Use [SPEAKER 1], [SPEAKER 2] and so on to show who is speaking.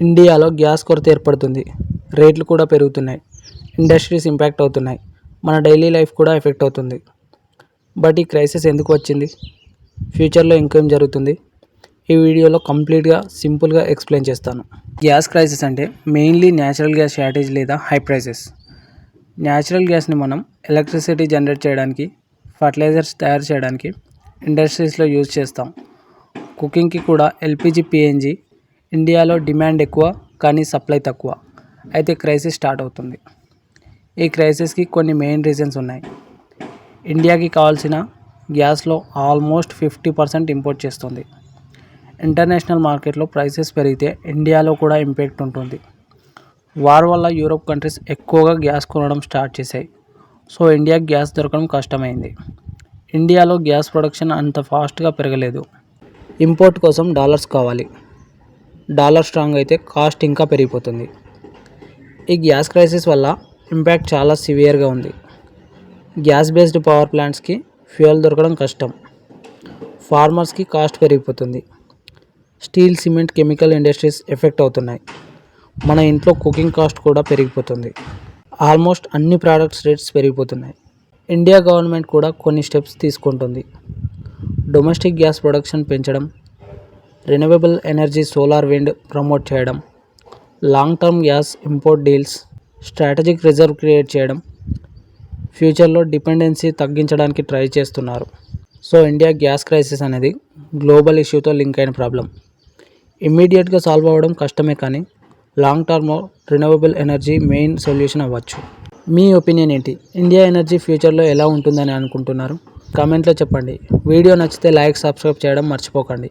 [SPEAKER 1] ఇండియాలో గ్యాస్ కొరత ఏర్పడుతుంది. రేట్లు కూడా పెరుగుతున్నాయి. ఇండస్ట్రీస్ ఇంపాక్ట్ అవుతున్నాయి. మన డైలీ లైఫ్ కూడా ఎఫెక్ట్ అవుతుంది. బట్ ఈ క్రైసిస్ ఎందుకు వచ్చింది? ఫ్యూచర్లో ఇంకేం జరుగుతుంది? ఈ వీడియోలో కంప్లీట్గా సింపుల్గా ఎక్స్ప్లెయిన్ చేస్తాను. గ్యాస్ క్రైసిస్ అంటే మెయిన్లీ న్యాచురల్ గ్యాస్ షార్టేజ్ లేదా హై ప్రైసెస్. న్యాచురల్ గ్యాస్ని మనం ఎలక్ట్రిసిటీ జనరేట్ చేయడానికి, ఫర్టిలైజర్స్ తయారు చేయడానికి ఇండస్ట్రీస్లో యూజ్ చేస్తాం. కుకింగ్కి కూడా ఎల్పిజి, పిఎన్జి. ఇండియాలో డిమాండ్ ఎక్కువ కానీ సప్లై తక్కువ. అయితే క్రైసిస్ స్టార్ట్ అవుతుంది. ఈ క్రైసిస్కి కొన్ని మెయిన్ రీజన్స్ ఉన్నాయి. ఇండియాకి కావాల్సిన గ్యాస్లో ఆల్మోస్ట్ 50% ఇంపోర్ట్ చేస్తుంది. ఇంటర్నేషనల్ మార్కెట్లో ప్రైసెస్ పెరిగితే ఇండియాలో కూడా ఇంపాక్ట్ ఉంటుంది. వార్ వల్ల యూరోప్ కంట్రీస్ ఎక్కువగా గ్యాస్ కొనడం స్టార్ట్ చేశాయి. సో ఇండియాకి గ్యాస్ దొరకడం కష్టమైంది. ఇండియాలో గ్యాస్ ప్రొడక్షన్ అంత ఫాస్ట్గా పెరగలేదు. ఇంపోర్ట్ కోసం డాలర్స్ కావాలి. డాలర్ స్ట్రాంగ్ అయితే కాస్ట్ ఇంకా పెరిగిపోతుంది. ఈ గ్యాస్ క్రైసిస్ వల్ల ఇంపాక్ట్ చాలా సివియర్గా ఉంది. గ్యాస్ బేస్డ్ పవర్ ప్లాంట్స్కి ఫ్యూయల్ దొరకడం కష్టం. ఫార్మర్స్కి కాస్ట్ పెరిగిపోతుంది. Steel, cement, chemical industries effect అవుతున్నాయి. మన ఇంట్లో కుకింగ్ కాస్ట్ కూడా పెరిగిపోతుంది. ఆల్మోస్ట్ అన్ని ప్రోడక్ట్స్ రేట్స్ పెరిగిపోతున్నాయి. ఇండియా గవర్నమెంట్ కూడా కొన్ని స్టెప్స్ తీసుకుంటుంది. డొమెస్టిక్ గ్యాస్ ప్రొడక్షన్ పెంచడం, renewable energy, solar, wind promote చేయడం, long term gas import deals, strategic reserve create చేయడం, ఫ్యూచర్లో డిపెండెన్సీ తగ్గించడానికి ట్రై చేస్తున్నారు. సో ఇండియా గ్యాస్ క్రైసిస్ అనేది గ్లోబల్ ఇష్యూతో లింక్ అయిన ప్రాబ్లం. ఇమ్మీడియట్గా సాల్వ్ అవ్వడం కష్టమే కానీ లాంగ్ టర్మ్లో రెన్యూవబుల్ ఎనర్జీ మెయిన్ సొల్యూషన్ అవ్వచ్చు. మీ ఒపీనియన్ ఏంటి? ఇండియా ఎనర్జీ ఫ్యూచర్లో ఎలా ఉంటుందని అనుకుంటున్నారు? కామెంట్లో చెప్పండి. వీడియో నచ్చితే లైక్, సబ్స్క్రైబ్ చేయడం మర్చిపోకండి.